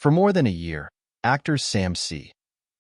For more than a year, actors Sam C.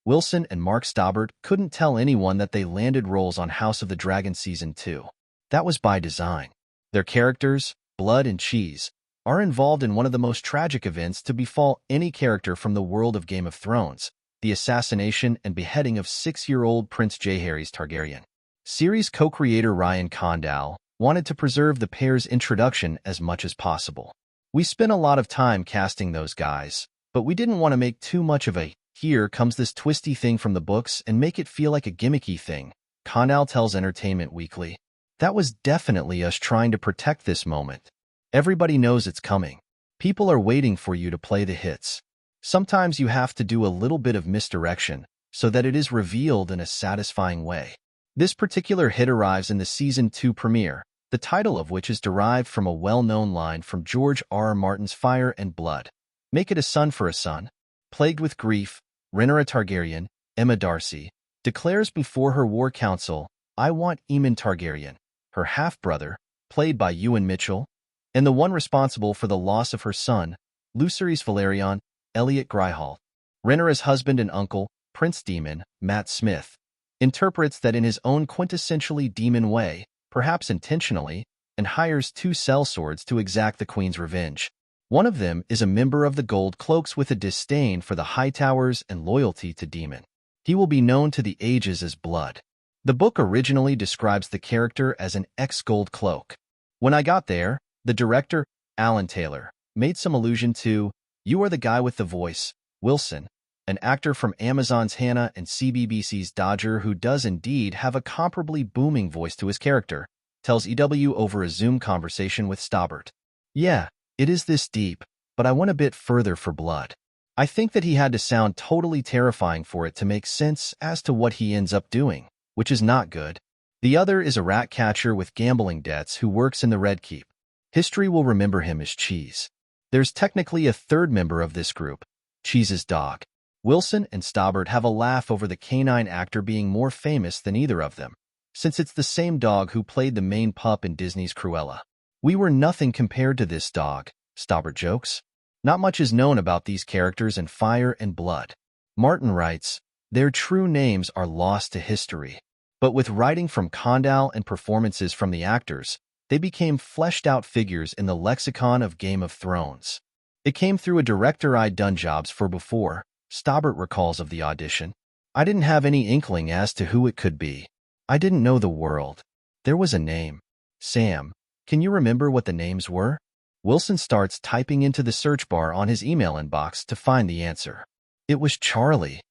Wilson and Mark Staubert couldn't tell anyone that they landed roles on House of the Dragon Season 2. That was by design. Their characters, Blood and Cheese, are involved in one of the most tragic events to befall any character from the world of Game of Thrones, the assassination and beheading of 6-year-old Prince Jaehaerys Targaryen. Series co-creator Ryan Condal wanted to preserve the pair's introduction as much as possible. We spent a lot of time casting those guys, but we didn't want to make too much of a "here comes this twisty thing from the books" and make it feel like a gimmicky thing, Condal tells Entertainment Weekly. That was definitely us trying to protect this moment. Everybody knows it's coming. People are waiting for you to play the hits. Sometimes you have to do a little bit of misdirection so that it is revealed in a satisfying way. This particular hit arrives in the Season 2 premiere, the title of which is derived from a well-known line from George R.R. Martin's Fire and Blood. Make it a son for a son. Plagued with grief, Rhaenyra Targaryen, Emma Darcy, declares before her war council, "I want Aemon Targaryen," her half-brother, played by Ewan Mitchell, and the one responsible for the loss of her son, Lucerys Velaryon, Elliot Gryholt. Rhaenyra's husband and uncle, Prince Daemon, Matt Smith, interprets that in his own quintessentially demon way, perhaps intentionally, and hires 2 sellswords to exact the queen's revenge. One of them is a member of the Gold Cloaks with a disdain for the Hightowers and loyalty to Daemon. He will be known to the ages as Blood. The book originally describes the character as an ex-Gold Cloak. When I got there, the director, Alan Taylor, made some allusion to, "You are the guy with the voice, Wilson," an actor from Amazon's Hannah and CBBC's Dodger who does indeed have a comparably booming voice to his character, tells EW over a Zoom conversation with Staubert. "Yeah, it is this deep, but I went a bit further for Blood. I think that he had to sound totally terrifying for it to make sense as to what he ends up doing, which is not good." The other is a rat catcher with gambling debts who works in the Red Keep. History will remember him as Cheese. There's technically a third member of this group, Cheese's dog. Wilson and Staubert have a laugh over the canine actor being more famous than either of them, since it's the same dog who played the main pup in Disney's Cruella. "We were nothing compared to this dog," Staubert jokes. Not much is known about these characters in Fire and Blood. Martin writes, "Their true names are lost to history. But with writing from Condal and performances from the actors, they became fleshed-out figures in the lexicon of Game of Thrones. It came through a director I'd done jobs for before," Staubert recalls of the audition. "I didn't have any inkling as to who it could be. I didn't know the world. There was a name. Sam, can you remember what the names were?" Wilson starts typing into the search bar on his email inbox to find the answer. "It was Charlie."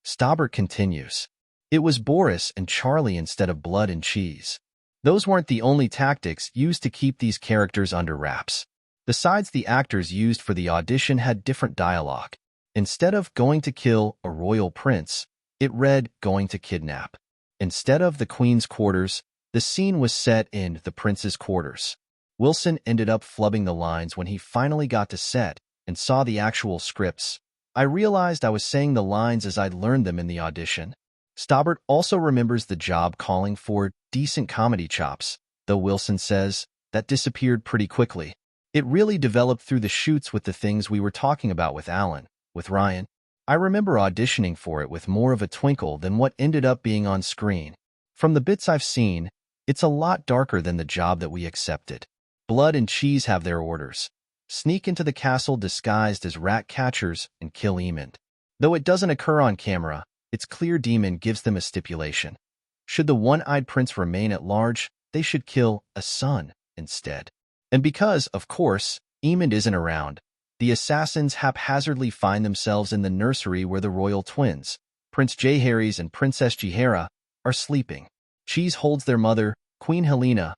Staubert continues, "It was Boris and Charlie instead of Blood and Cheese. Those weren't the only tactics used to keep these characters under wraps. Besides, the actors used for the audition had different dialogue. Instead of 'going to kill a royal prince,' it read 'going to kidnap.' Instead of the queen's quarters, the scene was set in the prince's quarters." Wilson ended up flubbing the lines when he finally got to set and saw the actual scripts. "I realized I was saying the lines as I'd learned them in the audition." Staubert also remembers the job calling for decent comedy chops, though Wilson says that disappeared pretty quickly. "It really developed through the shoots with the things we were talking about with Alan, with Ryan. I remember auditioning for it with more of a twinkle than what ended up being on screen. From the bits I've seen, it's a lot darker than the job that we accepted. Blood and Cheese have their orders. Sneak into the castle disguised as rat catchers and kill Aemon. Though it doesn't occur on camera, it's clear Daemon gives them a stipulation. Should the one-eyed prince remain at large, they should kill a son instead. And because, of course, Aemon isn't around, the assassins haphazardly find themselves in the nursery where the royal twins, Prince Jaehaerys and Princess Jaehaera, are sleeping. Cheese holds their mother, Queen Helena,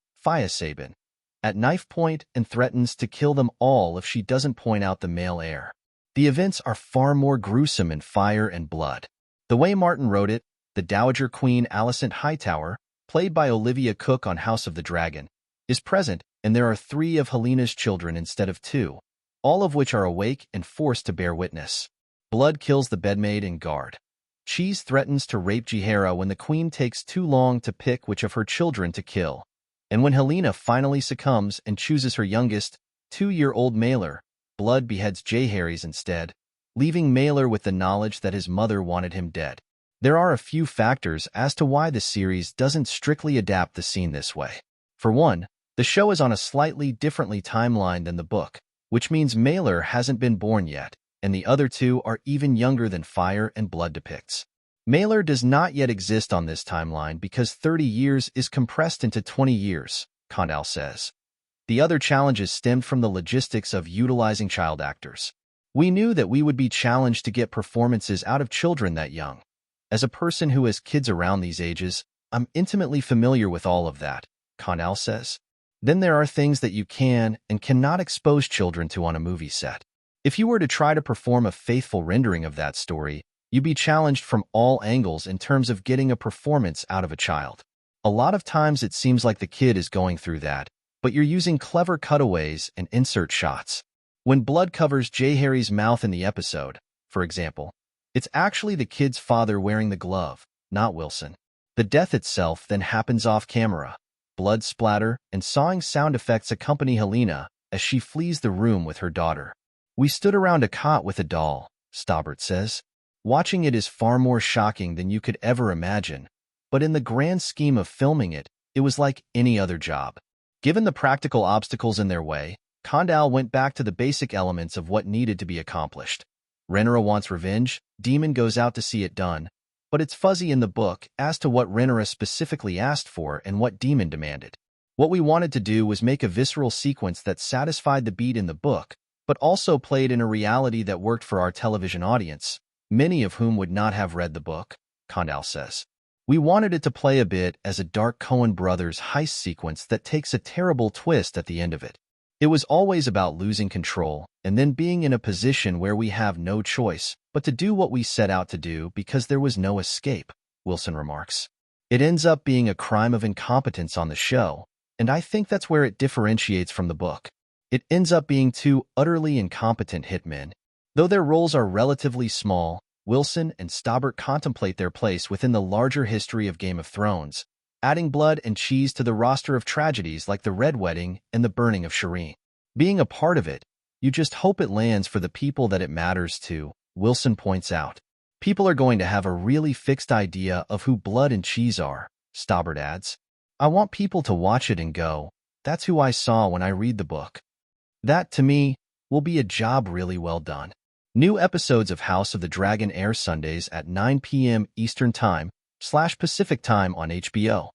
Sabin, at knife point and threatens to kill them all if she doesn't point out the male heir. The events are far more gruesome in Fire and Blood. The way Martin wrote it, the Dowager Queen Alicent Hightower, played by Olivia Cooke on House of the Dragon, is present, and there are 3 of Helena's children instead of 2, all of which are awake and forced to bear witness. Blood kills the bedmaid and guard. Cheese threatens to rape Jaehaera when the queen takes too long to pick which of her children to kill. And when Helena finally succumbs and chooses her youngest, 2-year-old Mailer, Blood beheads Jaehaerys instead. leaving Mailer with the knowledge that his mother wanted him dead. There are a few factors as to why the series doesn't strictly adapt the scene this way. For one, the show is on a slightly differently timeline than the book, which means Mailer hasn't been born yet, and the other two are even younger than Fire and Blood depicts. Mailer does not yet exist on this timeline because 30 years is compressed into 20 years, Condal says. The other challenges stemmed from the logistics of utilizing child actors. We knew that we would be challenged to get performances out of children that young. As a person who has kids around these ages, I'm intimately familiar with all of that, Condal says. Then there are things that you can and cannot expose children to on a movie set. If you were to try to perform a faithful rendering of that story, you'd be challenged from all angles in terms of getting a performance out of a child. A lot of times it seems like the kid is going through that, but you're using clever cutaways and insert shots. When blood covers J. Harry's mouth in the episode, for example, it's actually the kid's father wearing the glove, not Wilson. The death itself then happens off camera. Blood splatter and sawing sound effects accompany Helena as she flees the room with her daughter. We stood around a cot with a doll, Staubert says. Watching it is far more shocking than you could ever imagine, but in the grand scheme of filming it, it was like any other job. Given the practical obstacles in their way, Condal went back to the basic elements of what needed to be accomplished. Rhaenyra wants revenge, Demon goes out to see it done, but it's fuzzy in the book as to what Rhaenyra specifically asked for and what Demon demanded. What we wanted to do was make a visceral sequence that satisfied the beat in the book, but also played in a reality that worked for our television audience, many of whom would not have read the book, Condal says. We wanted it to play a bit as a dark Coen Brothers heist sequence that takes a terrible twist at the end of it. It was always about losing control and then being in a position where we have no choice but to do what we set out to do because there was no escape, Wilson remarks. It ends up being a crime of incompetence on the show, and I think that's where it differentiates from the book. It ends up being two utterly incompetent hitmen. Though their roles are relatively small, Wilson and Staubert contemplate their place within the larger history of Game of Thrones, adding blood and cheese to the roster of tragedies like the Red Wedding and the burning of Shireen. Being a part of it, you just hope it lands for the people that it matters to, Wilson points out. People are going to have a really fixed idea of who Blood and Cheese are, Staubert adds. I want people to watch it and go, that's who I saw when I read the book. That, to me, will be a job really well done. New episodes of House of the Dragon air Sundays at 9 p.m. Eastern Time / Pacific Time on HBO.